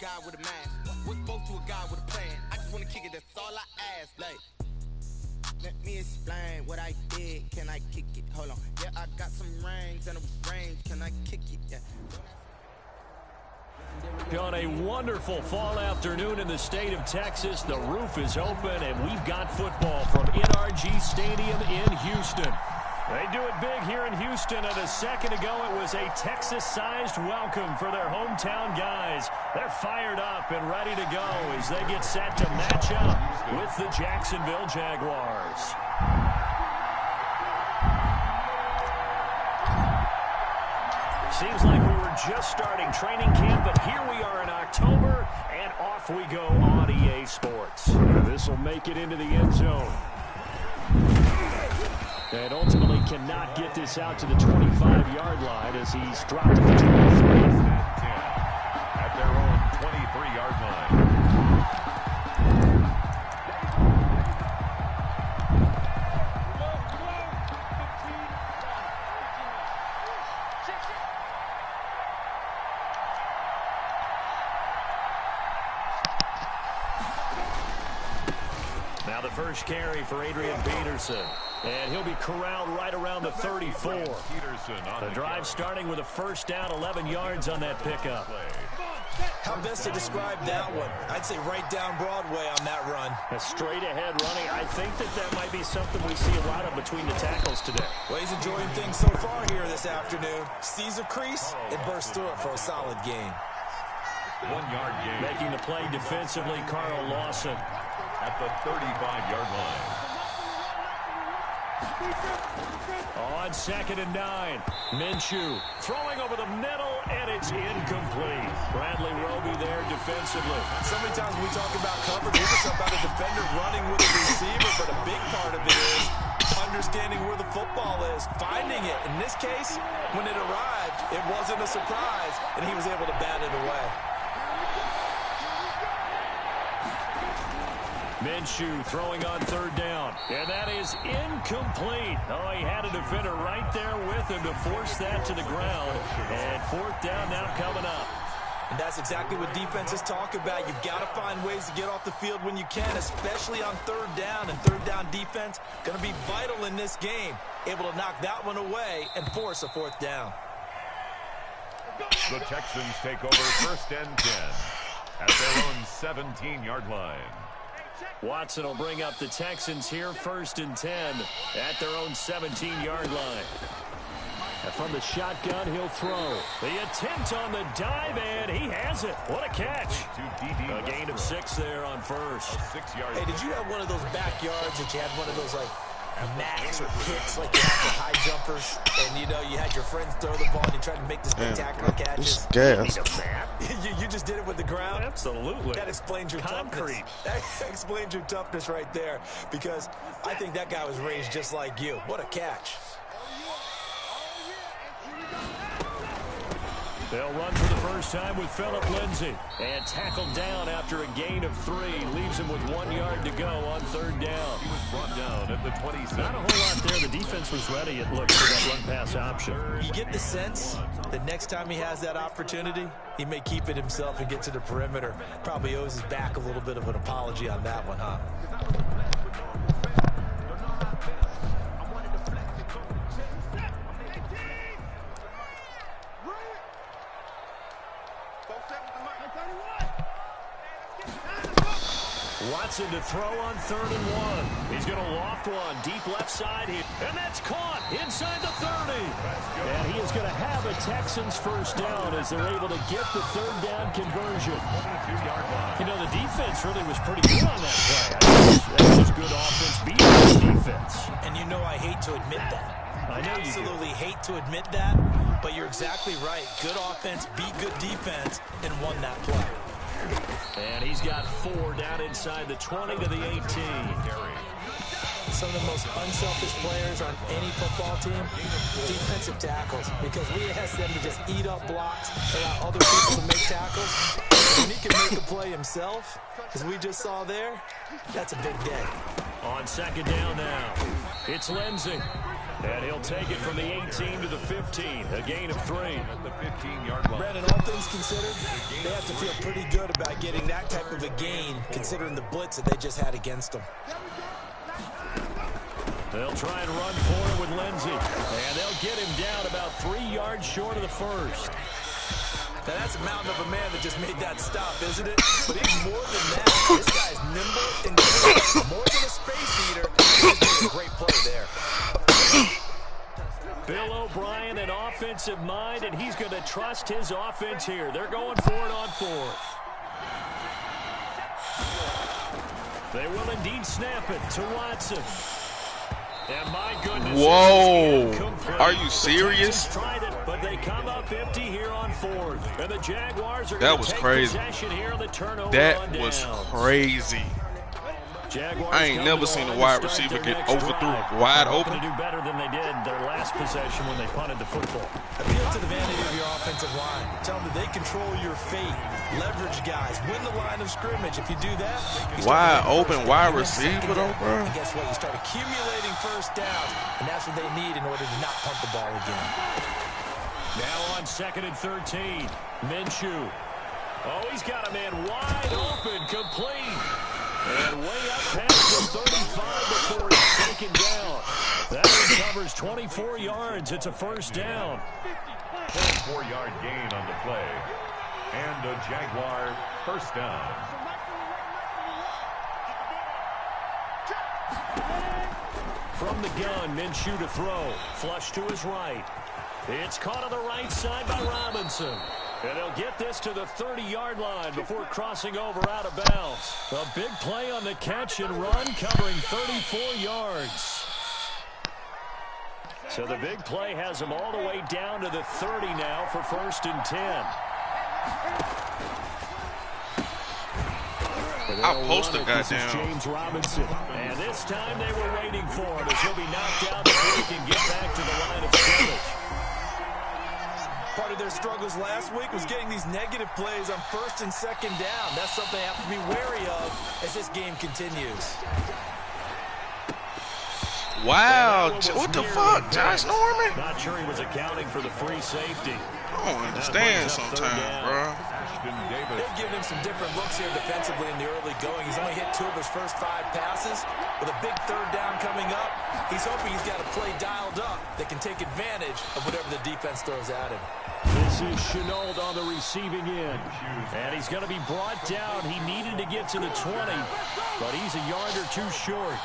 guy with a mask. We spoke to a guy with a plan. I just wanna kick it, that's all I ask. Like, let me explain what I did. Can I kick it? Hold on. Yeah, I got some rings and a range. Can I kick it? Yeah. On a wonderful fall afternoon in the state of Texas, the roof is open, and we've got football from NRG Stadium in Houston. They do it big here in Houston, and a second ago it was a Texas-sized welcome for their hometown guys. They're fired up and ready to go as they get set to match up with the Jacksonville Jaguars. Seems like we were just starting training camp, but here we are in October, and off we go on EA Sports. This will make it into the end zone. And ultimately cannot get this out to the 25-yard line as he's dropped at the 23. At their own 23-yard line. Now the first carry for Adrian Peterson. And he'll be corralled right around the 34. The drive starting with a first down, 11 yards on that pickup. How best to describe that one? I'd say right down Broadway on that run. A straight-ahead running. I think that might be something we see a lot of between the tackles today. Well, he's enjoying things so far here this afternoon. Sees a crease and bursts through it for a solid gain. 1-yard gain. Making the play defensively, Carl Lawson. At the 35-yard line. On 2nd and 9, Minshew throwing over the middle, and it's incomplete. Bradley Roby there defensively. So many times when we talk about coverage, we just talk about a defender running with a receiver, but a big part of it is understanding where the football is, finding it. In this case, when it arrived, it wasn't a surprise, and he was able to bat it away. Minshew throwing on 3rd down, and that is incomplete. Oh, he had a defender right there with him to force that to the ground, and 4th down now coming up. And that's exactly what defenses talk about. You've got to find ways to get off the field when you can, especially on 3rd down, and 3rd down defense going to be vital in this game. Able to knock that one away and force a 4th down. The Texans take over 1st and 10 at their own 17-yard line. Watson will bring up the Texans here, 1st and 10 at their own 17-yard line. And from the shotgun, he'll throw. The attempt on the dive, and he has it. What a catch. A gain of 6 there on 1st. 6-yard. Hey, did you have one of those backyards that you had one of those, like, max or kicks like you have the high jumpers, and you know you had your friends throw the ball and you tried to make the spectacular catches? Gas. You just did it with the ground? Absolutely. That explains your toughness. That explains your toughness right there, because I think that guy was raised just like you. What a catch. They'll run for the first time with Phillip Lindsay. And tackled down after a gain of 3. Leaves him with 1 yard to go on 3rd down. He was brought down at the 27. Not a whole lot there. The defense was ready, it looked, for that run-pass option. You get the sense that next time he has that opportunity, he may keep it himself and get to the perimeter. Probably owes his back a little bit of an apology on that one, huh? Watson to throw on 3rd and 1. He's going to loft one deep left side here. And that's caught inside the 30. And he is going to have a Texans first down as they're able to get the 3rd down conversion. 22-yard line. You know, the defense really was pretty good on that play. That's just good offense beating defense. And you know I hate to admit that. I know you absolutely hate to admit that, but you're exactly right. Good offense beat good defense and won that play. And he's got 4 down inside the 20 to the 18. Some of the most unselfish players on any football team, defensive tackles, because we ask them to just eat up blocks, allow other people to make tackles. When he can make a play himself, as we just saw there, that's a big day. On 2nd down now, it's Lindsay. And he'll take it from the 18 to the 15, a gain of 3. At the 15-yard line. Brandon, all things considered, they have to feel pretty good about getting that type of a gain, considering the blitz that they just had against them. They'll try and run for it with Lindsey. And they'll get him down about 3 yards short of the first. Now that's a mountain of a man that just made that stop, isn't it? But he's more than that. This guy's nimble and good. More than a space eater. He's doing a great play there. Bill O'Brien, an offensive mind, and he's going to trust his offense here. They're going for it on 4th. They will indeed snap it to Watson. And my goodness, whoa, are you serious? Tried it, but they come up empty here on 4th. And the Jaguars are that was crazy. Here on the turnover that was crazy. Jaguars I ain't never seen a wide receiver get overthrew wide open. To do better than they did their last possession when they punted the football. Appeal to the vanity of your offensive line. Tell them that they control your fate. Leverage guys. Win the line of scrimmage. If you do that, wide open wide receiver though, bro. And guess what? You start accumulating first downs, and that's what they need in order to not punt the ball again. Now on 2nd and 13, Minshew. Oh, he's got a man wide open, complete. And way up past the 35 before he's taken down. That one covers 24 yards. It's a first down. 4-yard gain on the play. And a Jaguar first down. From the gun, Minshew to throw. Flush to his right. It's caught on the right side by Robinson. And they'll get this to the 30-yard line before crossing over out of bounds. A big play on the catch and run, covering 34 yards. So the big play has them all the way down to the 30 now for 1st and 10. I'll post the guy down. James Robinson. And this time they were waiting for him as he'll be knocked down before he can get back to the line of scrimmage. Part of their struggles last week was getting these negative plays on 1st and 2nd down. That's something they have to be wary of as this game continues. Wow, what the fuck, Josh Norman? Not sure he was accounting for the free safety. I don't understand sometimes, bro. They've given him some different looks here defensively in the early going. He's only hit 2 of his first 5 passes. With a big 3rd down coming up, he's hoping he's got a play dialed up that can take advantage of whatever the defense throws at him. This is Shenault on the receiving end. And he's going to be brought down. He needed to get to the 20, but he's a yard or 2 short.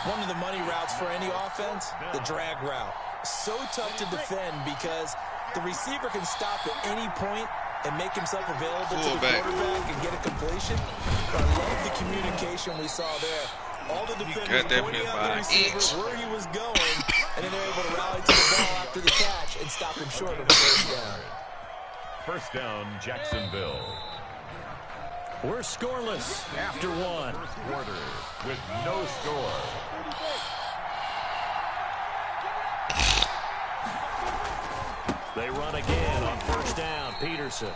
One of the money routes for any offense, the drag route. So tough to defend because the receiver can stop at any point and make himself available to the quarterback and get a completion. But I love the communication we saw there. All the defenders pointing out the receiver where he was going, and then they're able to rally to the ball after the catch and stop him short of the first down. First down, Jacksonville. We're scoreless after 1. First quarter with no score. They run again on 1st down, Peterson.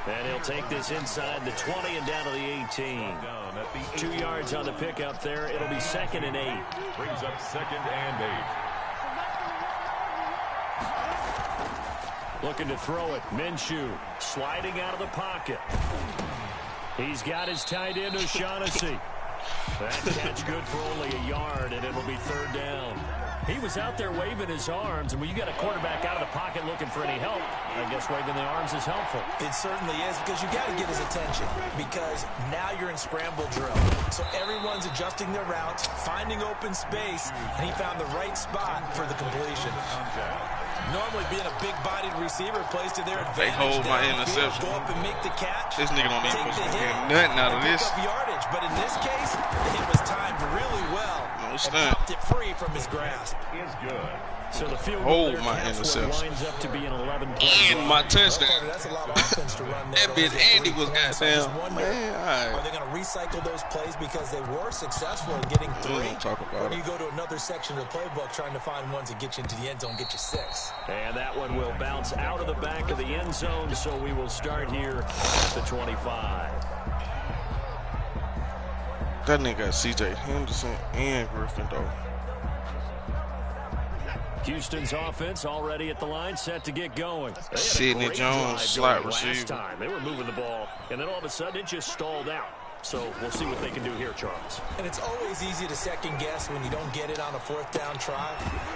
And he'll take this inside the 20 and down to the 18. 2 yards on the pickup there. It'll be 2nd and 8. Brings up 2nd and 8. Looking to throw it. Minshew sliding out of the pocket. He's got his tight end, O'Shaughnessy. That catch good for only a yard, and it'll be 3rd down. He was out there waving his arms, and when you got a quarterback out of the pocket looking for any help, I guess waving the arms is helpful. It certainly is, because you got to get his attention, because now you're in scramble drill. So everyone's adjusting their routes, finding open space, and he found the right spot for the completion. Normally being a big-bodied receiver plays to their advantage. They hold my interception. Go up and make the catch. This nigga don't even supposed to get nothing out of this. Yardage, but in this case, the hit was timed really well. No and snap. popped it free from his grasp. Is good. So the field Hold goal my there interception. winds up to be an 11-play And my touchdown. That's a lot of offense to run there. That bitch Andy was goddamn. Man, Are they going to recycle those plays because they were successful in getting 3? Don't talk about or do it. you go to another section of the playbook trying to find ones that get you into the end zone, get you 6? And that one will bounce out of the back of the end zone, so we will start here at the 25. That nigga got C.J. Henderson and Griffin, though. Houston's offense already at the line, set to get going. Sidney Jones, slot receiver. Time. They were moving the ball, and then all of a sudden it just stalled out. So we'll see what they can do here, Charles. And it's always easy to second guess when you don't get it on a fourth down try.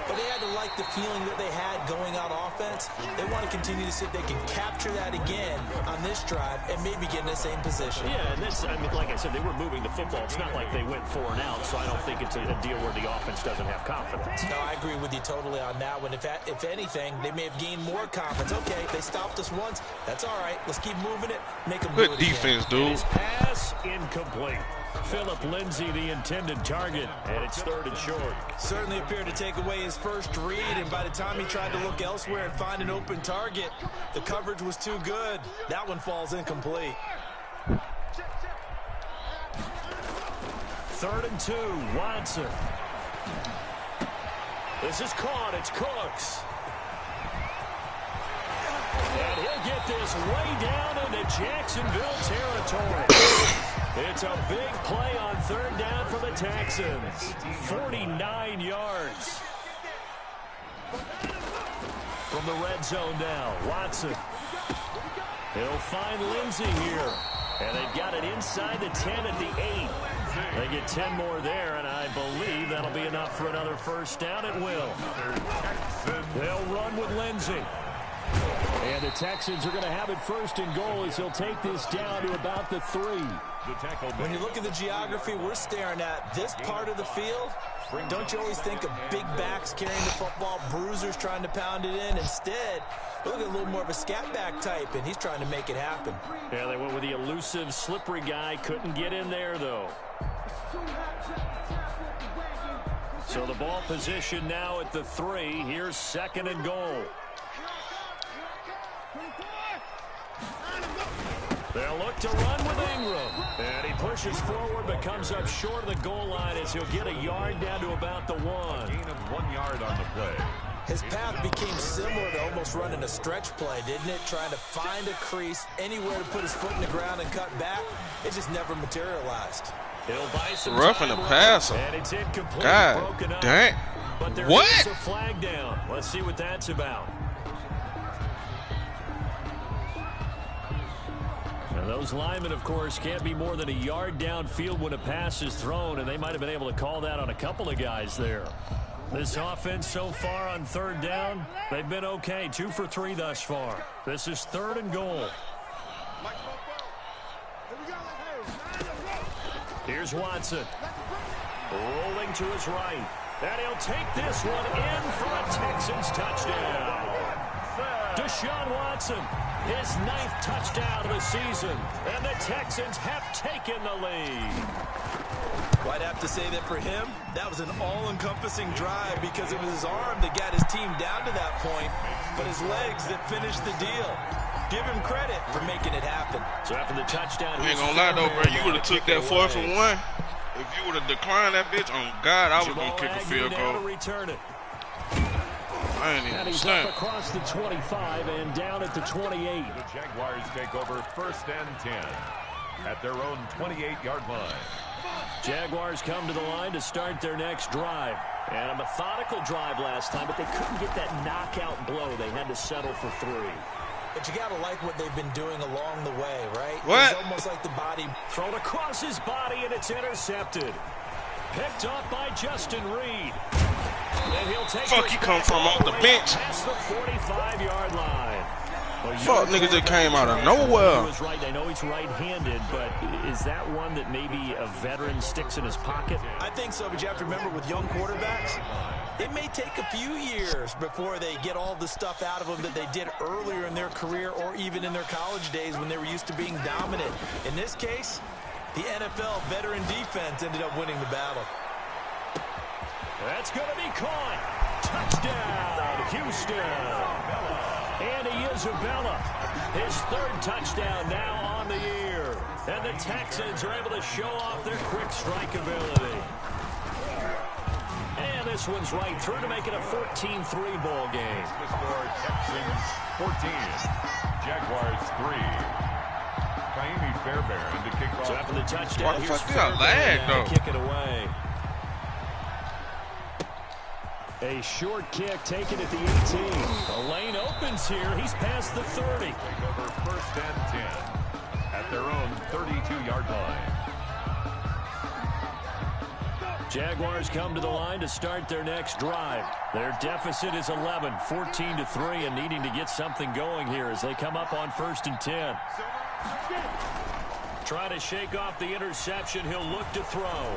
But they had to like the feeling that they had going on offense. They want to continue to see if they can capture that again on this drive and maybe get in the same position. Yeah, and this, I mean, like I said, they were moving the football. It's not like they went 4 and out, so I don't think it's a deal where the offense doesn't have confidence. No, I agree with you totally on that one. If anything, they may have gained more confidence. Okay, they stopped us once. That's all right. Let's keep moving it. Make them Good defense, dude. His pass incomplete. Philip Lindsay, the intended target, and it's 3rd and short. Certainly appeared to take away his first read, and by the time he tried to look elsewhere and find an open target, the coverage was too good. That one falls incomplete. 3rd and 2, Watson. This is caught. It's Cooks. And he'll get this way down into Jacksonville territory. It's a big play on 3rd down for the Texans. 49 yards. From the red zone now, Watson. He'll find Lindsay here. And they've got it inside the 10 at the 8. They get 10 more there, and I believe that'll be enough for another first down. It will. They'll run with Lindsay. And the Texans are going to have it 1st and goal as he'll take this down to about the 3. When you look at the geography we're staring at, this part of the field, don't you always think of big backs carrying the football, bruisers trying to pound it in? Instead, look at a little more of a scat back type, and he's trying to make it happen. Yeah, they went with the elusive, slippery guy. Couldn't get in there, though. So the ball position now at the 3. Here's 2nd and goal. They'll look to run with Ingram. And he pushes forward but comes up short of the goal line as he'll get a yard down to about the 1. Gain of 1 yard on the play. His path became similar to almost running a stretch play, didn't it? Trying to find a crease, anywhere to put his foot in the ground and cut back. It just never materialized. He'll buy some Roughing the passer. And it's incomplete. God dang. But there What? is a flag down. Let's see what that's about. And those linemen, of course, can't be more than a yard downfield when a pass is thrown, and they might have been able to call that on a couple of guys there. This offense so far on 3rd down, they've been okay. 2 for 3 thus far. This is 3rd and goal. Here's Watson. Rolling to his right. And he'll take this one in for a Texans touchdown. Deshaun Watson, his 9th touchdown of the season. And the Texans have taken the lead. Well, I'd have to say that for him, that was an all-encompassing drive because it was his arm that got his team down to that point, but his legs that finished the deal. Give him credit for making it happen. So after the touchdown, I ain't gonna lie though, bro. You would have took that 4th and 1. If you would have declined that bitch, on God, I was gonna kick a field goal. Return it. I ain't even And he's understand. up across the 25 and down at the 28. The Jaguars take over 1st and 10 at their own 28-yard line. Jaguars come to the line to start their next drive. And a methodical drive last time, but they couldn't get that knockout blow. They had to settle for 3. But you got to like what they've been doing along the way, right? What? It's almost like the body Thrown across his body, and it's intercepted. Picked up by Justin Reed. And he'll take Fuck, he come from off the bench. Past the 45-yard line. Well, Fuck, niggas that came out of nowhere. He was right. I know he's right-handed, but is that one that maybe a veteran sticks in his pocket? I think so, but you have to remember with young quarterbacks, it may take a few years before they get all the stuff out of them that they did earlier in their career or even in their college days when they were used to being dominant. In this case, the NFL veteran defense ended up winning the battle. That's going to be caught. Touchdown, Houston. Andy Isabella, his 3rd touchdown now on the year. And the Texans are able to show off their quick strike ability. And this one's right through to make it a 14-3 ball game. The score, Texans 14, Jaguars 3. Kaimi Fairbairn to kick off. So after the touchdown, What the here's fuck, you got Fairbairn lag, now to though. kick it away. A short kick taken at the 18. The lane opens here. He's past the 30. Take over first and 10 at their own 32-yard line. Jaguars come to the line to start their next drive. Their deficit is 11, 14-3, and needing to get something going here as they come up on first and 10. Try to shake off the interception. He'll look to throw.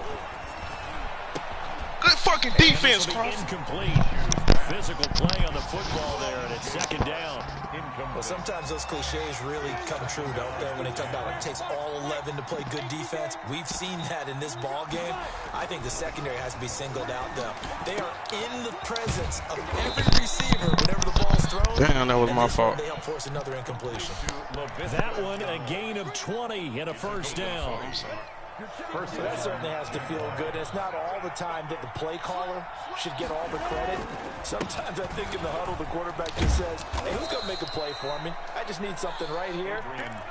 Good fucking defense, Cross. Incomplete. Physical play on the football there, and it's second down. Well, sometimes those cliches really come true, don't they? When they talk about it takes all 11 to play good defense. We've seen that in this ball game. I think the secondary has to be singled out, though. They are in the presence of every receiver whenever the ball's thrown. Damn, that was my fault. They help force another incompletion. That one, a gain of 20 and a first down. That certainly has to feel good. It's not all the time that the play caller should get all the credit. Sometimes I think in the huddle, the quarterback just says, hey, who's going to make a play for me? I just need something right here.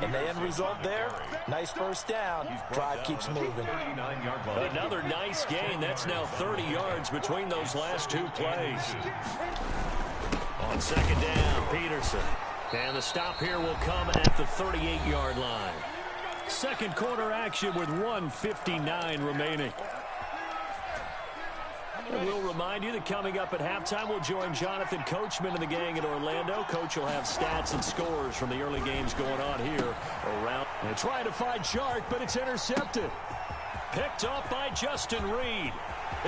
And the end result there, nice first down. Drive keeps moving. Another nice gain. That's now 30 yards between those last two plays. On second down, Peterson. And the stop here will come at the 38-yard line. Second quarter action with 1:59 remaining. And we'll remind you that coming up at halftime, we'll join Jonathan Coachman and the gang in Orlando. Coach will have stats and scores from the early games going on here around. They're trying to find Chark, but it's intercepted. Picked off by Justin Reed.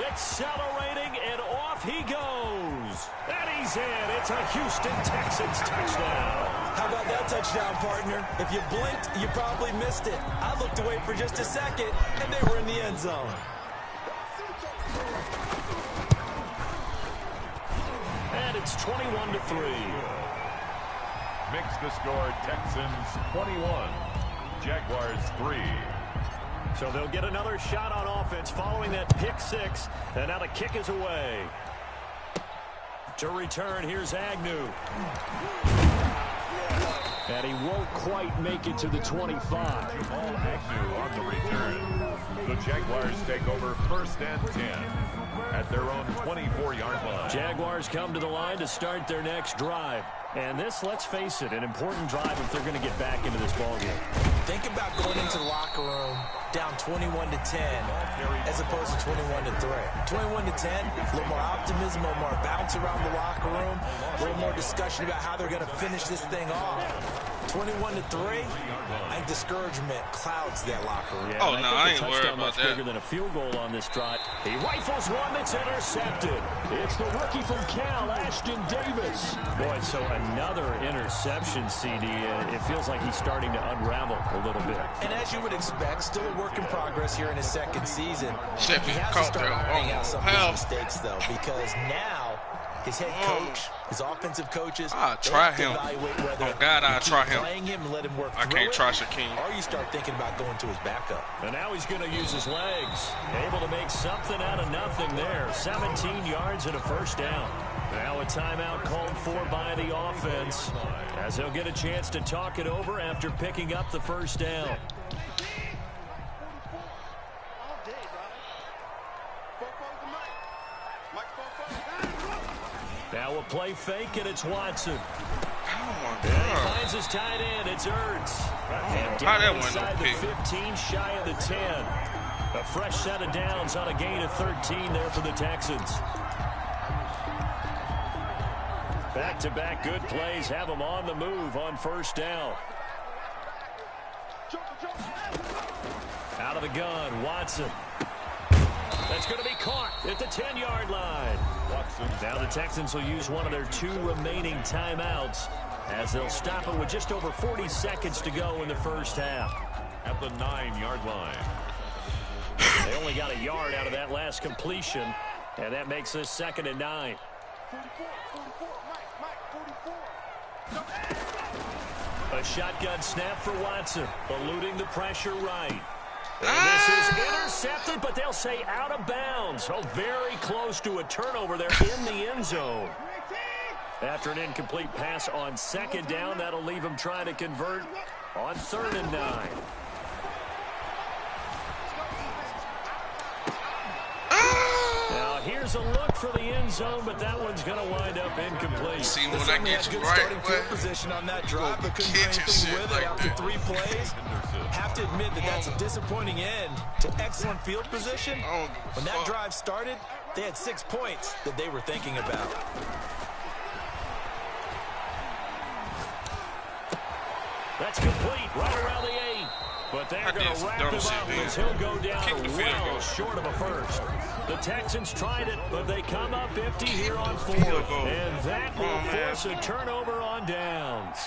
Accelerating, and off he goes. And he's in. It's a Houston Texans touchdown. How about that touchdown, partner? If you blinked, you probably missed it. I looked away for just a second, and they were in the end zone. And it's 21-3. Makes the score Texans 21, Jaguars 3. So they'll get another shot on offense following that pick six. And now the kick is away. To return, here's Agnew. And he won't quite make it to the 25. All Agnew on the return. The Jaguars take over first and 10 at their own 24-yard line. Jaguars come to the line to start their next drive. And this, let's face it, an important drive if they're going to get back into this ballgame. Think about going into the locker room down 21-10 as opposed to 21-3. 21-10, a little more optimism, a little more bounce around the locker room, a little more discussion about how they're going to finish this thing off. 21-3, I think discouragement clouds that locker room. Yeah, oh, no, I ain't worried about much that. Bigger than a field goal on this drive. He rifles one that's intercepted. It's the rookie from Cal, Ashton Davis. Boy, so another interception, CD. It feels like he's starting to unravel a little bit. And as you would expect, still a work in progress here in his second season. Shit, He has to start ironing out some of his mistakes, though, because now his head coach, his offensive coaches, I'll try him. Oh, God, I'll try him. Playing him and let him work I through can't it, try Shaquem. or you start thinking about going to his backup. And now he's going to use his legs. Able to make something out of nothing there. 17 yards and a first down. Now a timeout called for by the offense as they'll get a chance to talk it over after picking up the first down. Now a play fake, and it's Watson. Oh, my And he God. finds his tight end. It's Ertz. And How that down one inside no the pick? 15, shy of the 10. A fresh set of downs on a gain of 13 there for the Texans. Back-to-back good plays have them on the move on first down. Out of the gun, Watson. That's going to be caught at the 10-yard line. Now the Texans will use one of their two remaining timeouts as they'll stop it with just over 40 seconds to go in the first half. At the 9-yard line. They only got a yard out of that last completion, and that makes this 2nd and 9. A shotgun snap for Watson, eluding the pressure right. And this is intercepted, but they'll say out of bounds. Oh, very close to a turnover there in the end zone. After an incomplete pass on 2nd down, that'll leave them trying to convert on 3rd and 9. Now here here's a look for the end zone, but that one's going to wind up incomplete. See, when They I get you good right, starting field position on that drive, but couldn't do anything with it after 3 plays. Have to admit that that's a disappointing end to excellent field position. When that drive started, they had 6 points that they were thinking about. That's complete right around the 8. But they're going to wrap him up as he'll go down well short of a first. The Texans tried it, but they come up empty here on 4th. And that will force a turnover on downs.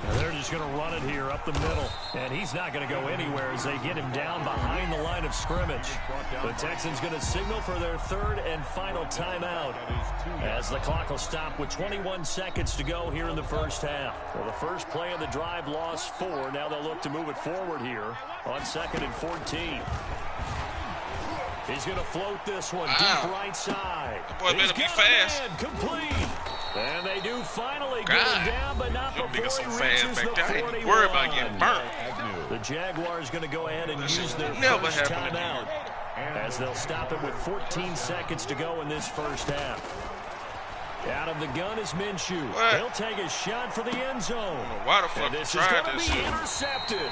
Now they're just going to run it here up the middle. And he's not going to go anywhere as they get him down behind the line of scrimmage. The Texans going to signal for their 3rd and final timeout as the clock will stop with 21 seconds to go here in the first half. Well, the first play of the drive lost 4. Now they'll look to move it forward here on 2nd and 14. He's going to float this one deep right side. Boy, better be fast. Complete. And they do finally get him down, but not before he reaches the 41. Worry about getting burnt. The Jaguars going to go ahead and use their first timeout as they'll stop it with 14 seconds to go in this first half. Out of the gun is Minshew. He'll take a shot for the end zone. Why the fuck this is going to be intercepted.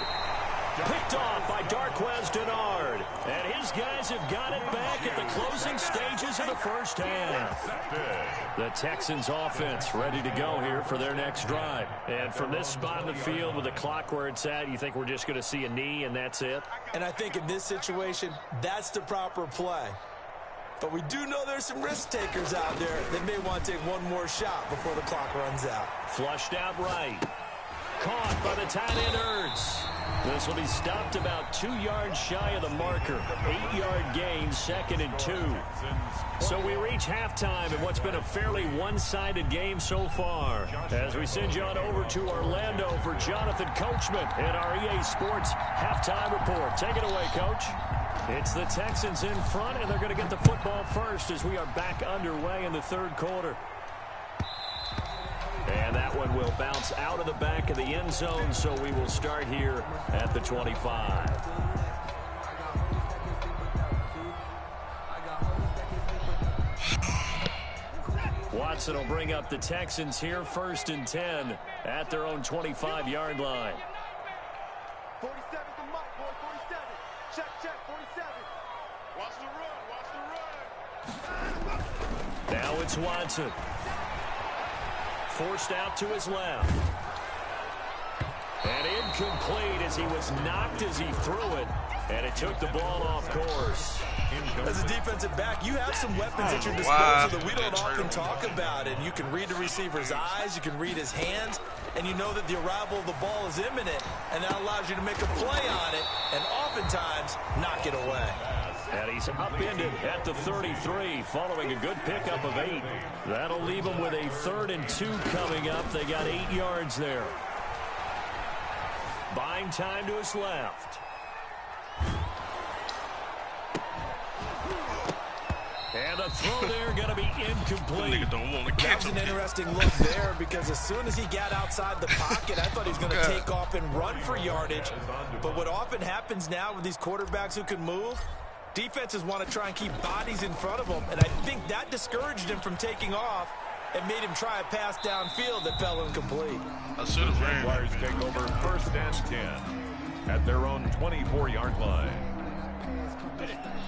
Picked off by Darqueze Dennard. And his guys have got it back at the closing stages of the first half. The Texans offense ready to go here for their next drive. And from this spot in the field with the clock where it's at, you think we're just going to see a knee and that's it? And I think in this situation, that's the proper play. But we do know there's some risk takers out there that may want to take one more shot before the clock runs out. Flushed out right. Caught by the tight end Ertz. This will be stopped about 2 yards shy of the marker. 8-yard gain, 2nd and 2. So we reach halftime in what's been a fairly one-sided game so far. As we send you on over to Orlando for Jonathan Coachman in our EA Sports Halftime Report. Take it away, Coach. It's the Texans in front, and they're going to get the football first as we are back underway in the 3rd quarter. And that one will bounce out of the back of the end zone, so we will start here at the 25. Watson will bring up the Texans here, 1st and 10 at their own 25-yard line. 47 to Mike, boy, 47. Check, 47. Watch the run, watch the run. Now it's Watson. Forced out to his left. And incomplete as he was knocked as he threw it. And it took the ball off course. As a defensive back, you have some weapons at your disposal that we don't often talk about. And you can read the receiver's eyes, you can read his hands, and you know that the arrival of the ball is imminent. And that allows you to make a play on it and oftentimes knock it away. And he's upended at the 33 following a good pickup of 8. That'll leave him with a 3rd and 2 coming up. They got 8 yards there. Buying time to his left. And the throw there going to be incomplete. That was an interesting look there because as soon as he got outside the pocket, I thought he was going to take off and run for yardage. But what often happens now with these quarterbacks who can move, defenses want to try and keep bodies in front of them, and I think that discouraged him from taking off and made him try a pass downfield that fell incomplete. Jaguars take over 1st and 10 at their own 24-yard line.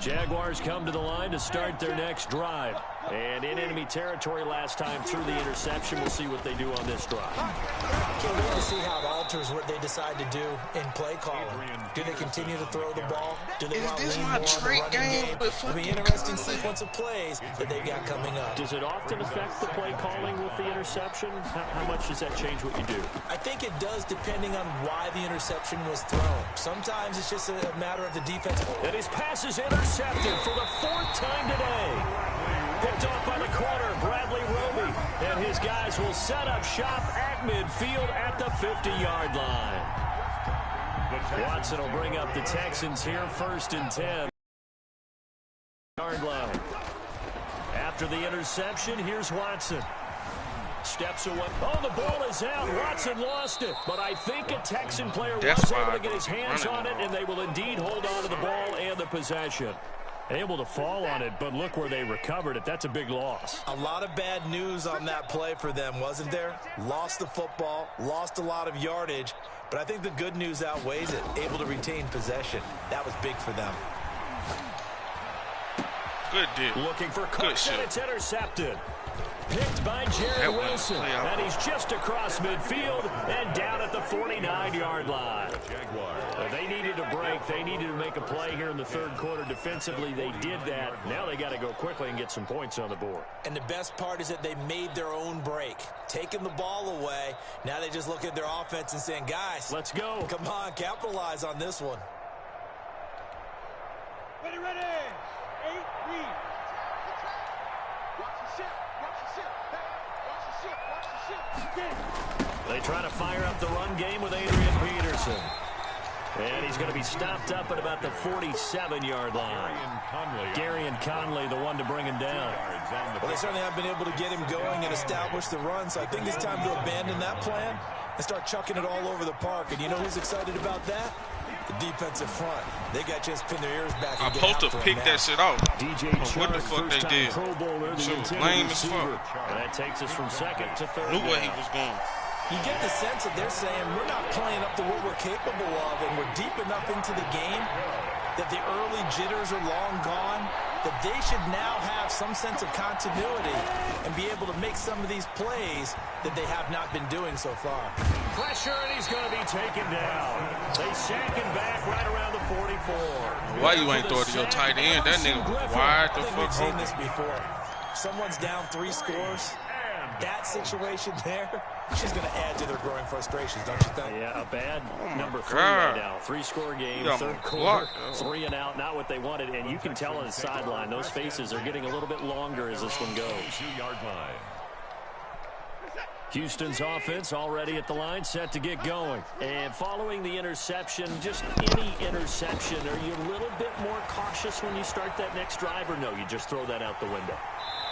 Jaguars come to the line to start their next drive. And in enemy territory last time through the interception. We'll see what they do on this drive. Can't wait to see how it alters what they decide to do in play calling. Do they continue to throw the ball? Do they want to lean more on the running game? It'll be an interesting sequence of plays that they've got coming up. Does it often affect the play calling with the interception? How much does that change what you do? I think it does depending on why the interception was thrown. Sometimes it's just a matter of the defense. And his pass is intercepted for the 4th time today. Picked off by the corner, Bradley Roby. And his guys will set up shop at midfield at the 50-yard line. Watson will bring up the Texans here, 1st and 10. Yard line. After the interception, here's Watson. Steps away. Oh, the ball is out. Watson lost it. But I think a Texan player That's was why able I to get his hands on it, and they will indeed hold on to the ball and the possession. Able to fall on it, but look where they recovered it. That's a big loss. A lot of bad news on that play for them, wasn't there? Lost the football, lost a lot of yardage, but I think the good news outweighs it. Able to retain possession. That was big for them. Good deal. Looking for Cooks, and it's intercepted. Picked by That Jared wasn't Wilson, play out. and he's just across midfield and down at the 49-yard line. They needed a break. They needed to make a play here in the third quarter. Defensively, they did that. Now they got to go quickly and get some points on the board. And the best part is that they made their own break, taking the ball away. Now they just look at their offense and saying, guys, let's go. Come on, capitalize on this one. Ready, ready. 8, read. Watch the ship. Watch the ship. Hey, watch the ship. Watch the ship. They try to fire up the run game with Adrian Peterson. And he's going to be stopped up at about the 47-yard line. Garyon Conley, the one to bring him down. Well, they certainly have been able to get him going and establish the run, so I think it's time to abandon that plan and start chucking it all over the park. And you know who's excited about that? The defensive front. They got just pin their ears back. I'm supposed to pick that shit out. DJ What the fuck they did? Pro Bowler, the Shit was intended lame as receiver. fuck. And that takes us from second to third. Knew where he was going. You get the sense that they're saying we're not playing up to what we're capable of, and we're deep enough into the game that the early jitters are long gone, that they should now have some sense of continuity and be able to make some of these plays that they have not been doing so far. Pressure, and he's going to be taken down. They sack him back right around the 44. Why you ain't throw it to your tight end? That nigga wide the I think fuck we've seen open. this before. Someone's down 3 scores. That situation there, she's going to add to their growing frustrations, don't you think? Yeah, a bad number 3 God. right now. 3-score game, Yeah, third block, quarter, though. 3 and out, not what they wanted. And you can tell on the sideline, those faces are getting a little bit longer as this one goes. Houston's offense already at the line, set to get going. And following the interception, just any interception, are you a little bit more cautious when you start that next drive, or no, you just throw that out the window?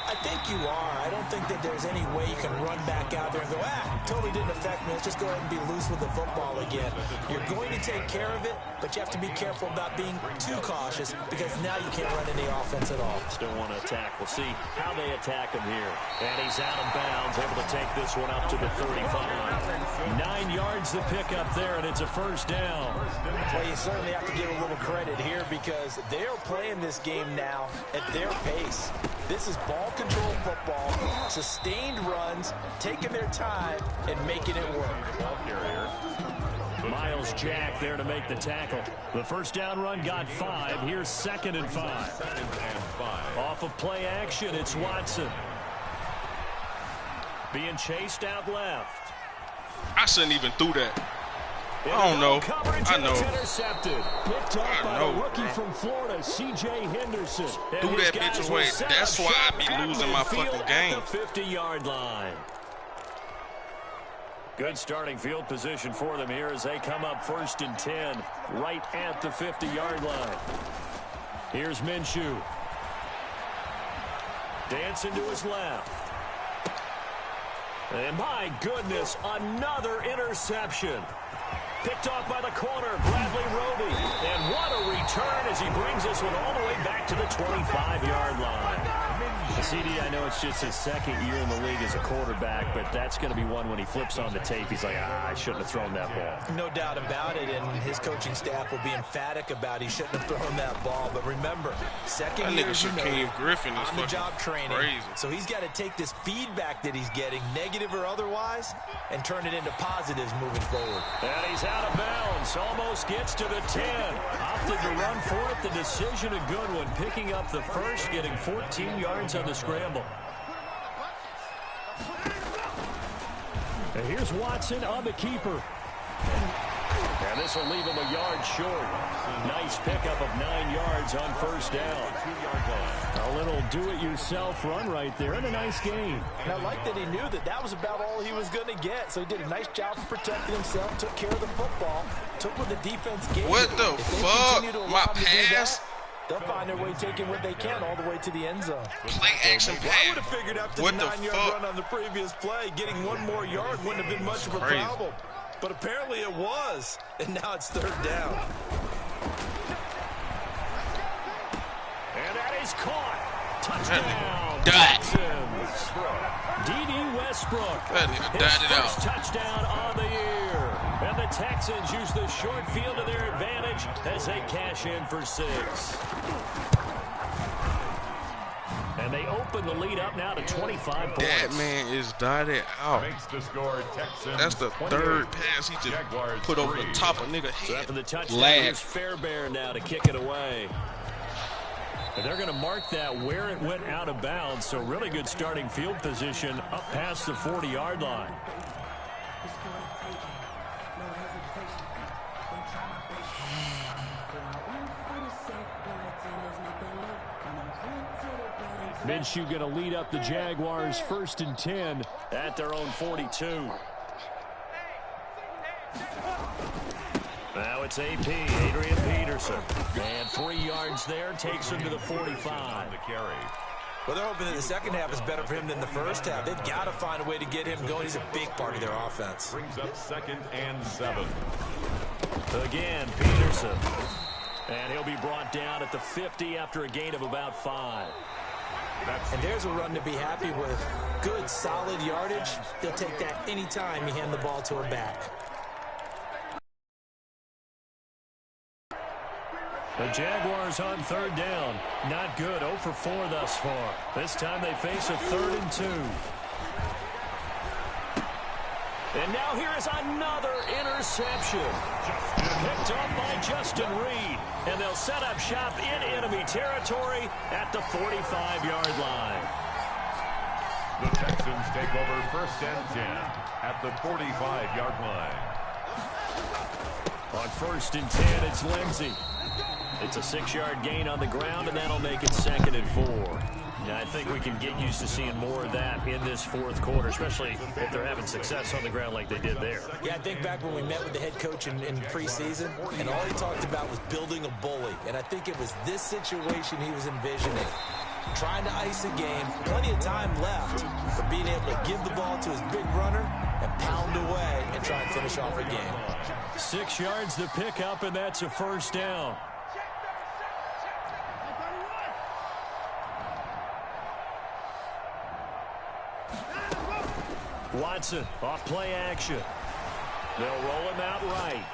I think you are. I don't think that there's any way you can run back out there and go, totally didn't affect me. Let's just go ahead and be loose with the football again. You're going to take care of it, but you have to be careful about being too cautious because now you can't run any offense at all. Still want to attack. We'll see how they attack him here. And he's out of bounds, able to take this one up to the 35. 9 yards to pick up there, and it's a first down. Well, you certainly have to give a little credit here because they are playing this game now at their pace. This is ball control football, sustained runs, taking their time, and making it work. Miles Jack there to make the tackle. The first down run got 5. Here's 2nd and 5. Off of play action, it's Watson. Being chased out left. I shouldn't even threw that. I don't know. I know. Intercepted. Picked up I by know, a rookie bro. from Florida, C.J. Henderson. Threw And his that bitch guys away. will set That's up why I shop be at losing my midfield fucking at game. the 50-yard line. Good starting field position for them here as they come up 1st and 10, right at the 50-yard line. Here's Minshew. Dancing to his left. And my goodness, another interception. Picked off by the corner, Bradley Roby. And what a return as he brings this one all the way back to the 25-yard line. CD, I know it's just his 2nd year in the league as a quarterback, but that's going to be one when he flips on the tape. He's like, I shouldn't have thrown that ball. No doubt about it, and his coaching staff will be emphatic about he shouldn't have thrown that ball. But remember, 2nd That year, nigga as you know, Shaquem Griffin is on the job fucking training. crazy. So he's got to take this feedback that he's getting, negative or otherwise, and turn it into positives moving forward. And he's out of bounds. Almost gets to the 10. Opted to run for it. The decision a good one. Picking up the first, getting 14 yards on the scramble. And here's Watson on the keeper. And this will leave him a yard short. Nice pickup of 9 yards on first down. A little do-it-yourself run right there and a nice gain. And I like that he knew that that was about all he was going to get. So he did a nice job of protecting himself, took care of the football, took what the defense gave What him. the If they fuck? continue to allow My him to do pass? they'll find their way taking what they can all the way to the end zone. Play action I pass. would have figured after What the the 9-yard fuck? run on the previous play, getting one more yard wouldn't have been much of a Crazy. problem. But apparently it was, and now it's third down. And that is caught. Touchdown, Died. Texans. D.D. Westbrook. That nigga His died it out. first touchdown of the year. And the Texans use the short field to their advantage as they cash in for 6. And they open the lead up now to 25 points. That man is dotted out. Makes the score Texans. That's the 28, third pass he just Jaguars put over 3. the top of nigga So head. after the touchdown, Lag. here's Fairbairn now to kick it away. And they're going to mark that where it went out of bounds. So really good starting field position up past the 40-yard line. Minshew going to lead up the Jaguars 1st and 10 at their own 42. Now it's AP, Adrian Peterson. And 3 yards there, takes him to the 45. The carry. Well, they're hoping that the second half is better for him than the first half. They've got to find a way to get him going. He's a big part of their offense. Brings up 2nd and 7. Again, Peterson. And he'll be brought down at the 50 after a gain of about 5. And there's a run to be happy with. Good, solid yardage. He'll take that anytime you hand the ball to a back. The Jaguars on 3rd down. Not good. 0 for 4 thus far. This time they face a 3rd and 2. And now here is another interception. Picked up by Justin Reed. And they'll set up shop in enemy territory at the 45-yard line. The Texans take over 1st and 10 at the 45-yard line. On 1st and 10, it's Lindsey. It's a 6-yard gain on the ground, and that'll make it 2nd and 4. Now, I think we can get used to seeing more of that in this 4th quarter, especially if they're having success on the ground like they did there. Yeah, I think back when we met with the head coach in preseason, and all he talked about was building a bully. And I think it was this situation he was envisioning. Trying to ice a game, plenty of time left, but being able to give the ball to his big runner and pound away and try and finish off a game. 6 yards to pick up, and that's a 1st down. Watson off play action. They'll roll him out right.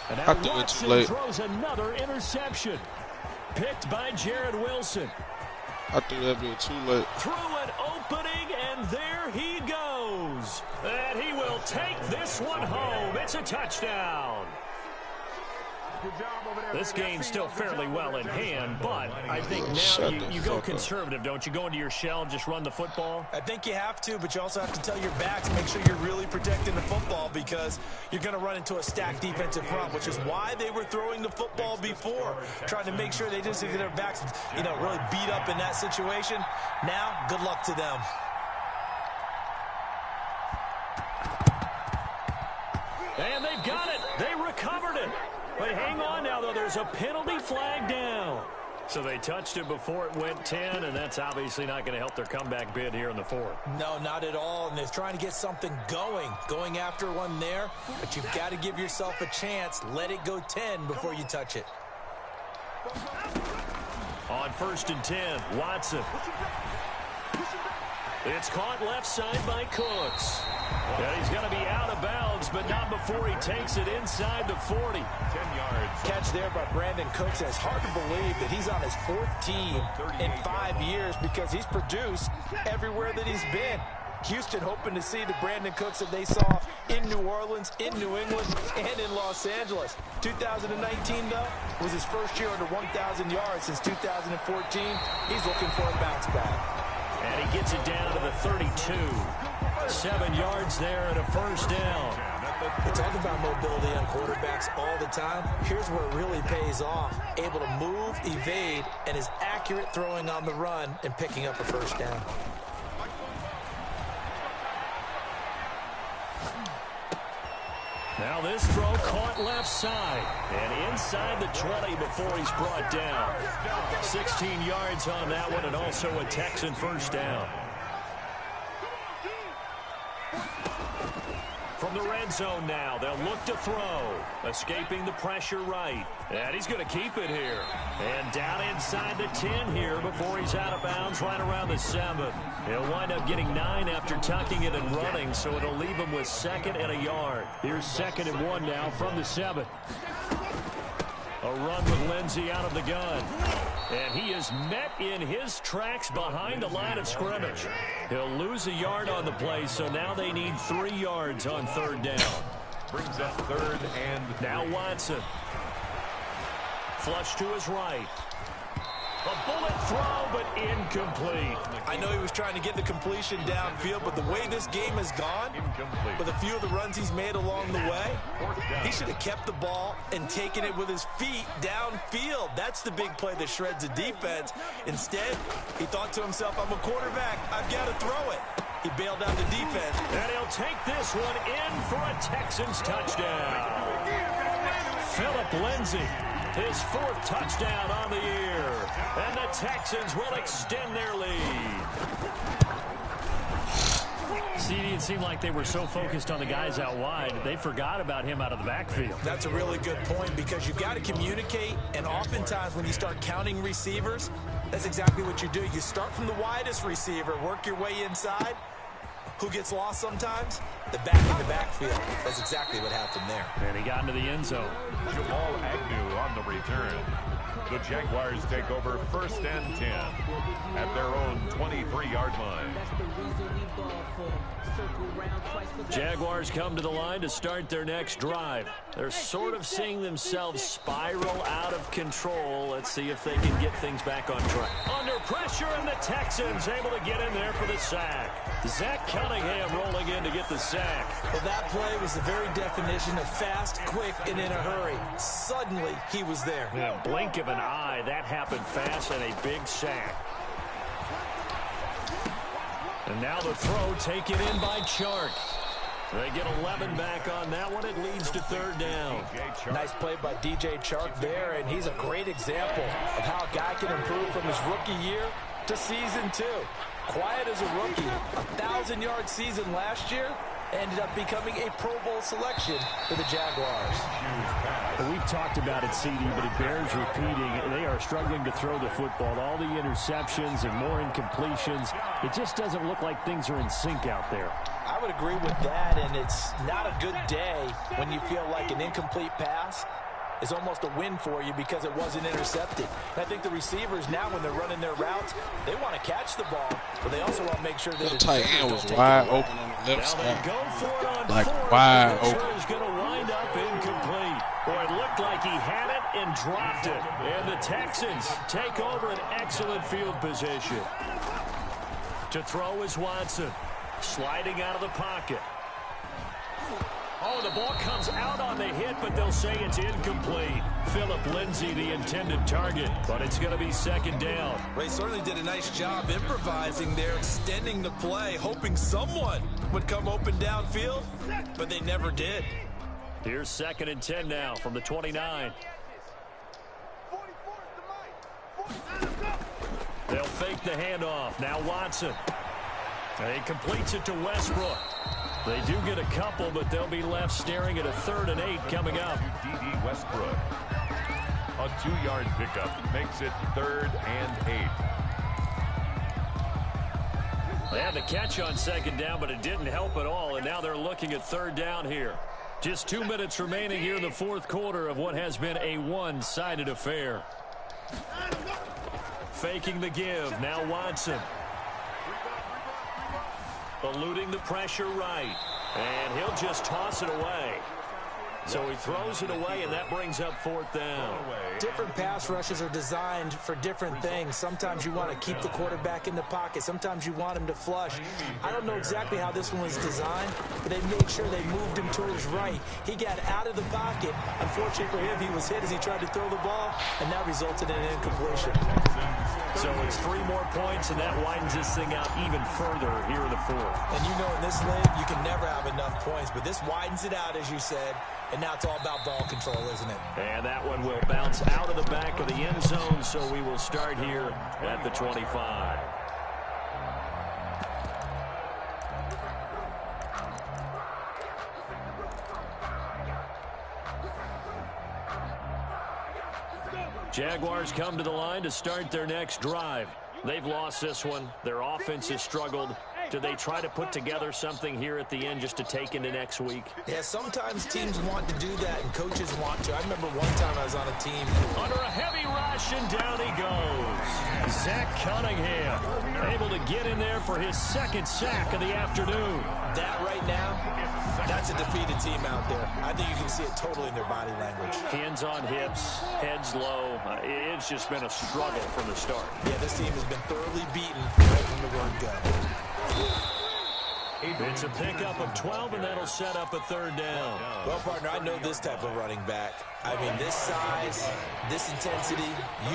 And now I think it's Watson late. throws another interception. Picked by Jared Wilson. I think that'd be too late. Through an opening, and there he goes. And he will take this one home. It's a touchdown. This game's still fairly well in hand, but I think now you go conservative, don't you? Go into your shell and just run the football? I think you have to, but you also have to tell your backs, make sure you're really protecting the football because you're going to run into a stacked defensive front, which is why they were throwing the football before, trying to make sure they didn't get their backs, really beat up in that situation. Now, good luck to them. And they've got it. They recovered it. But hang on now, though. There's a penalty flag down. So they touched it before it went 10, and that's obviously not going to help their comeback bid here in the 4th. No, not at all. And they're trying to get something going after one there. But you've got to give yourself a chance. Let it go 10 before you touch it. On 1st and 10, Watson. It's caught left side by Cooks. And he's going to be out of bounds, but not before he takes it inside the 40. 10 yards. Catch there by Brandon Cooks. And it's hard to believe that he's on his 4th team in 5 years because he's produced everywhere that he's been. Houston hoping to see the Brandon Cooks that they saw in New Orleans, in New England, and in Los Angeles. 2019, though, was his first year under 1,000 yards since 2014. He's looking for a bounce back. And he gets it down to the 32. 7 yards there and a 1st down. We talk about mobility on quarterbacks all the time. Here's where it really pays off. Able to move, evade, and is accurate throwing on the run and picking up a 1st down. Now this throw caught left side and inside the 20 before he's brought down. 16 yards on that one and also a Texan first down. From the red zone now, they'll look to throw. Escaping the pressure right. And he's going to keep it here. And down inside the 10 here before he's out of bounds right around the 7. He'll wind up getting 9 after tucking it and running, so it'll leave him with 2nd and a yard. Here's 2nd and 1 now from the 7. A run with Lindsey out of the gun. And he is met in his tracks behind the line of scrimmage. He'll lose a yard on the play, so now they need 3 yards on 3rd down. Brings up 3rd and now Watson. Flush to his right. A bullet throw, but incomplete. I know he was trying to get the completion downfield, but the way this game has gone, with a few of the runs he's made along the way, he should have kept the ball and taken it with his feet downfield. That's the big play that shreds the defense. Instead, he thought to himself, I'm a quarterback, I've got to throw it. He bailed out the defense. And he'll take this one in for a Texans touchdown. Philip Lindsey. His 4th touchdown on the year. And the Texans will extend their lead. CD, it seemed like they were so focused on the guys out wide, they forgot about him out of the backfield. That's a really good point because you've got to communicate, and oftentimes when you start counting receivers, that's exactly what you do. You start from the widest receiver, work your way inside. Who gets lost sometimes? The back in the backfield. That's exactly what happened there. And he got into the end zone. Jamal Agnew on the return. The Jaguars take over 1st and 10 at their own 23-yard line. Jaguars come to the line to start their next drive. They're sort of seeing themselves spiral out of control. Let's see if they can get things back on track. Under pressure, and the Texans able to get in there for the sack. Zach Cunningham rolling in to get the sack. Well, that play was the very definition of fast, quick, and in a hurry. Suddenly, he was there. Yeah, blink of an eye, that happened fast, and a big sack. And now the throw taken in by Chark. They get 11 back on that one. It leads to 3rd down. Nice play by DJ Chark there, and he's a great example of how a guy can improve from his rookie year to season 2. Quiet as a rookie, 1,000-yard season last year, ended up becoming a Pro Bowl selection for the Jaguars. Well, we've talked about it, CD, but it bears repeating. They are struggling to throw the football. All the interceptions and more incompletions. It just doesn't look like things are in sync out there. I would agree with that, and it's not a good day when you feel like an incomplete pass is almost a win for you because it wasn't intercepted. And I think the receivers now, when they're running their routes, they want to catch the ball, but they also want to make sure that the tight end was wide open on the left side. Like wide open. Is going to wind up incomplete. Boy, it looked like he had it and dropped it. And the Texans take over an excellent field position. To throw is Watson. Sliding out of the pocket. Oh, the ball comes out on the hit, but they'll say it's incomplete. Philip Lindsey, the intended target, but it's going to be 2nd down. Ray certainly did a nice job improvising there, extending the play, hoping someone would come open downfield, but they never did. Here's 2nd and 10 now from the 29. They'll fake the handoff. Now Watson. And he completes it to Westbrook. They do get a couple, but they'll be left staring at a 3rd and 8 coming up. D.D. Westbrook. A 2-yard pickup makes it 3rd and 8. They had the catch on 2nd down, but it didn't help at all, and now they're looking at 3rd down here. Just 2 minutes remaining here in the 4th quarter of what has been a one-sided affair. Faking the give. Now Watson. Eluding the pressure right. And he'll just toss it away. So he throws it away, and that brings up 4th down. Different pass rushes are designed for different things. Sometimes you want to keep the quarterback in the pocket. Sometimes you want him to flush. I don't know exactly how this one was designed, but they made sure they moved him to his right. He got out of the pocket. Unfortunately for him, he was hit as he tried to throw the ball, and that resulted in an incompletion. So it's 3 more points, and that widens this thing out even further here in the fourth. And you know in this league, you can never have enough points, but this widens it out, as you said, and now it's all about ball control, isn't it? And that one will bounce out of the back of the end zone, so we will start here at the 25. Jaguars come to the line to start their next drive. They've lost this one. Their offense has struggled. Do they try to put together something here at the end just to take into next week? Yeah, sometimes teams want to do that, and coaches want to. I remember one time I was on a team. Under a heavy rush, and down he goes. Zach Cunningham able to get in there for his second sack of the afternoon. That right now, that's a defeated team out there. I think you can see it totally in their body language. Hands on hips, heads low. It's just been a struggle from the start. Yeah, this team has been thoroughly beaten right from the word go. It's a pickup of 12, and that'll set up a third down. Well, partner, I know this type of running back. I mean, this size, this intensity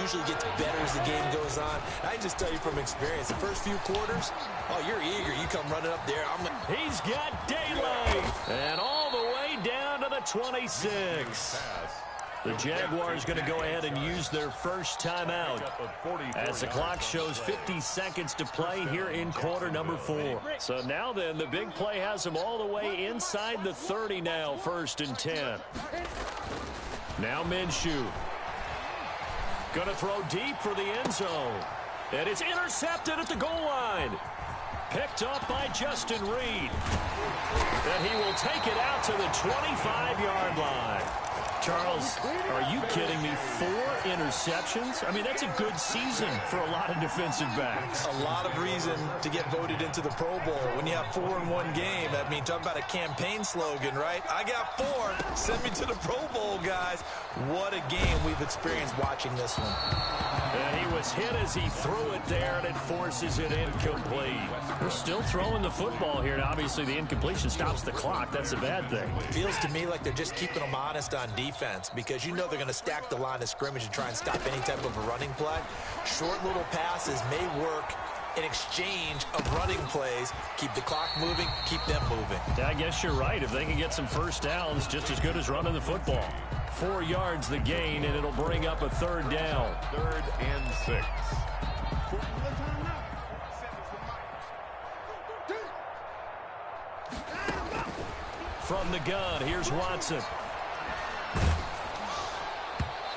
usually gets better as the game goes on. I can just tell you from experience, the first few quarters, oh, you're eager. You come running up there. He's got daylight, and all the way down to the 26. The Jaguars going to go ahead and use their first timeout as the clock shows 50 seconds to play here in quarter number 4. So now then, the big play has them all the way inside the 30 now, 1st and 10. Now Minshew. Going to throw deep for the end zone. And it's intercepted at the goal line. Picked up by Justin Reed. And he will take it out to the 25-yard line. Charles, are you kidding me? 4 interceptions? I mean, that's a good season for a lot of defensive backs. A lot of reason to get voted into the Pro Bowl. When you have 4 in one game, I mean, talk about a campaign slogan, right? I got 4. Send me to the Pro Bowl, guys. What a game we've experienced watching this one. And he was hit as he threw it there, and it forces it incomplete. We're still throwing the football here, and obviously the incompletion stops the clock. That's a bad thing. Feels to me like they're just keeping them honest on defense, because you know they're going to stack the line of scrimmage and try and stop any type of a running play. Short little passes may work in exchange of running plays. Keep the clock moving, keep them moving. Yeah, I guess you're right. If they can get some first downs, just as good as running the football. 4 yards the gain, and it'll bring up a third down. 3rd and 6. From the gun, here's Watson.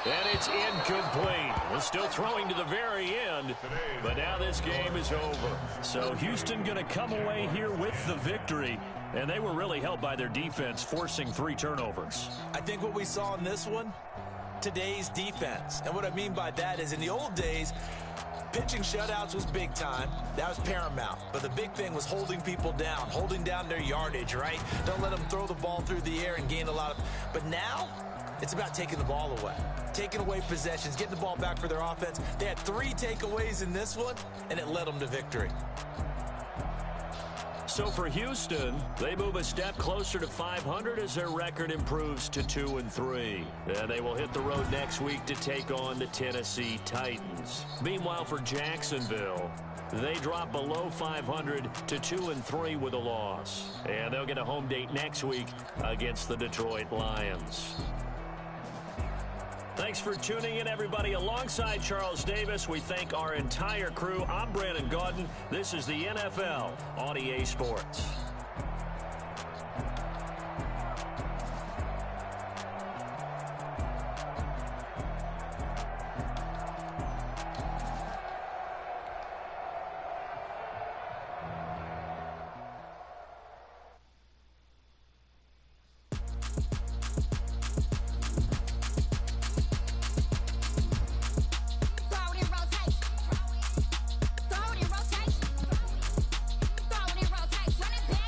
And it's incomplete. We're still throwing to the very end, but now this game is over. So Houston going to come away here with the victory, and they were really helped by their defense, forcing 3 turnovers. I think what we saw in this one, today's defense. And what I mean by that is in the old days, pitching shutouts was big time. That was paramount. But the big thing was holding people down, holding down their yardage, right? Don't let them throw the ball through the air and gain a lot of... But now, it's about taking the ball away. Taking away possessions, getting the ball back for their offense. They had 3 takeaways in this one, and it led them to victory. So for Houston, they move a step closer to 500 as their record improves to 2-3. And they will hit the road next week to take on the Tennessee Titans. Meanwhile, for Jacksonville, they drop below 500 to 2-3 with a loss. And they'll get a home date next week against the Detroit Lions. Thanks for tuning in, everybody. Alongside Charles Davis, we thank our entire crew. I'm Brandon Gaudin. This is the NFL on EA Sports. Throw it in rotation.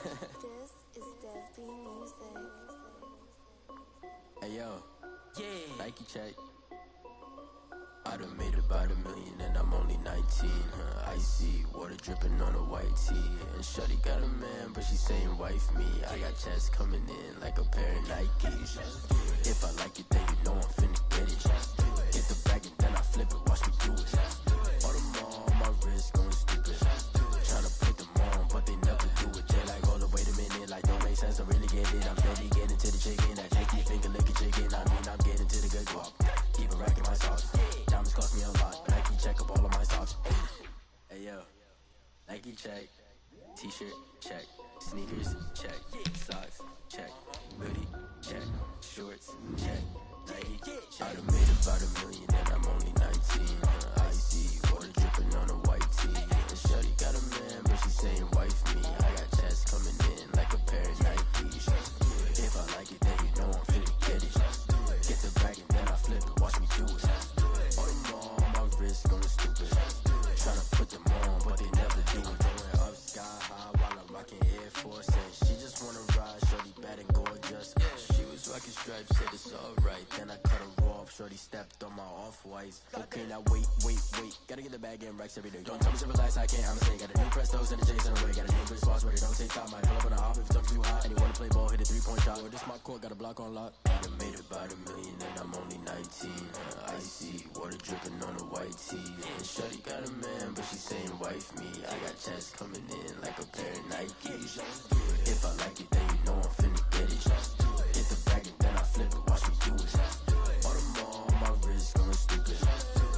This is Dev B Music. Hey yo, yeah, Nike check. I done made about $1 million and I'm only 19. Icy water dripping on a white tee. And shorty got a man, but she saying wife me. I got checks coming in like a pair of Nikes. If I like it, then you know I'm finna get it. Get the bag and then I flip it, watch me do it. All them on my wrist going stupid. Tryna put them on, but they never do it. They like, hold up, wait a minute, like don't make sense, I really get it. I'm steady getting to the chicken, that tasty finger licking chicken. I mean, I'm getting to the good guap. Keep a rack in my sauce. Diamonds cost me a lot, but Nike check up all of my socks. Hey yo, Nike check. T-shirt check. Sneakers check. Socks check. Hoodie check. Shorts check. Nike check. I done made about $1 million and I'm only 19. Icy water dripping on a white tee. And shorty got a man, but she saying wife me. I got checks coming in like a pair of Nikes. If I like it, then you know I'm finna get it. Get the bag and then I flip it, watch me do it. All them on my wrist going stupid. Tryna put them on, but they never do it. Going up sky high while I'm rocking Air Force. And she just wanna ride, shorty bad and gorgeous. She was rocking stripes, said it's alright. Then I cut her off, shorty stepped on my off-whites. Okay, now wait. Gotta get the bag and racks every day. Don't tell me to relax, I can't, I'ma say. Got a new Prestos and a J's in the way. Got a new British watch, but it don't take time. Might pull up on a hop if it's up too hot. And you wanna play ball, hit a three-point shot. Or this my court, got a block on lock. I done made about $1 million and I'm only 19. Icy water dripping on a white tee. And shorty got a man, but she saying wife me. I got checks coming in like a pair of Nikes. If I like it, then you know I'm finna get it. Get the bag and then I flip it, watch me do it. All them on my wrist going stupid.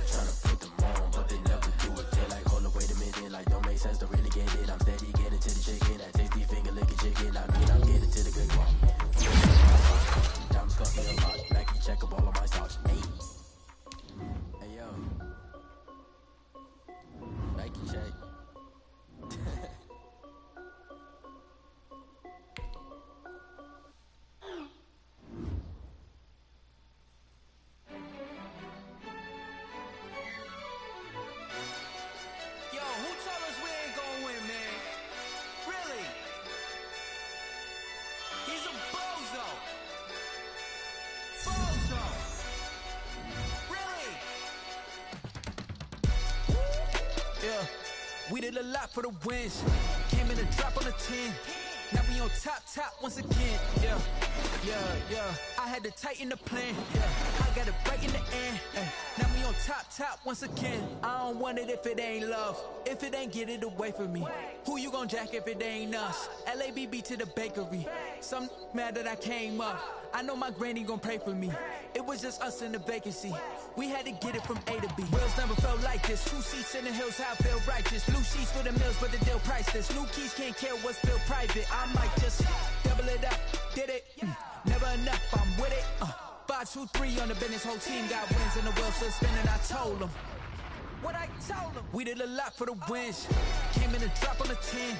Tryna put them on, but they never do it. They like, hold up, wait a minute, like don't make sense, don't really get it. I'm steady getting to the chicken, that tasty finger licking chicken. I mean, I'm getting to the good guap. Diamonds cost me a lot, Nike check up all of my socks. Hey yo, Nike check. Yo, who told us we ain't gonna win, man? Really? He's a bozo. Bozo. Really? Yeah, we did a lot for the wins. Came in a drop on a 10. Now we on top once again. Yeah. I had to tighten the plan. Yeah, I got it right in the end. Now we on top once again. I don't want it if it ain't love. If it ain't, get it away from me. Who you gon' jack if it ain't us? LABB to the bakery. Some mad that I came up. I know my granny gon' pray for me. It was just us in the vacancy. We had to get it from A to B. Wheels never felt like this. 2 seats in the hills, how I feel righteous. Blue sheets for the mills, but the deal priceless. New keys can't care what's still private. I might just double it up. Did it? Never enough, I'm with it. 5, 2, 3 on the business. Whole team got wins and the wheels still spinning. I told them what I told them. We did a lot for the wins. Came in a drop on a 10.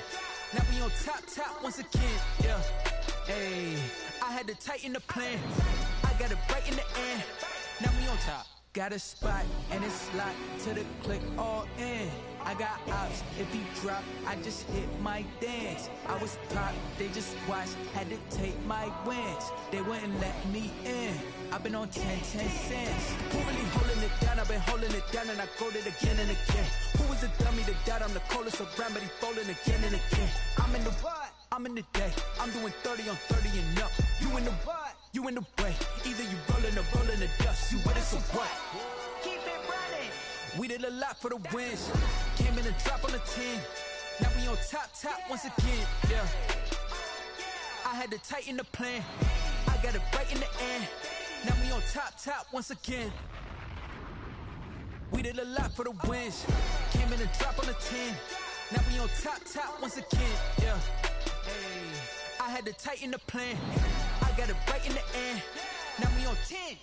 Now we on top once again. Yeah. Hey, I had to tighten the plan. I got it right in the end. Now we on top. Got a spot and it's locked to the click all in. I got ops, if he drop, I just hit my dance. I was pop, they just watched, had to take my wins. They wouldn't let me in. I've been on 10 cents. Who really holding it down? I've been holding it down and I go it again and again. Who was the dummy that doubt? I'm the coldest around, but he folding again and again. I'm in the what? I'm in the day. I'm doing 30 on 30 and up. You in the what? You in the way. Either you rolling or rolling the dust. You with us or what? Keep it running. We did a lot for the wins. Came in a drop on a 10. Now we on top once again. Yeah. I had to tighten the plan. I got it right in the end. Now we on top once again. We did a lot for the wins. Came in a drop on a 10. Now we on top once again. Yeah. Hey, I had to tighten the plan. I got it right in the end. Now we on 10.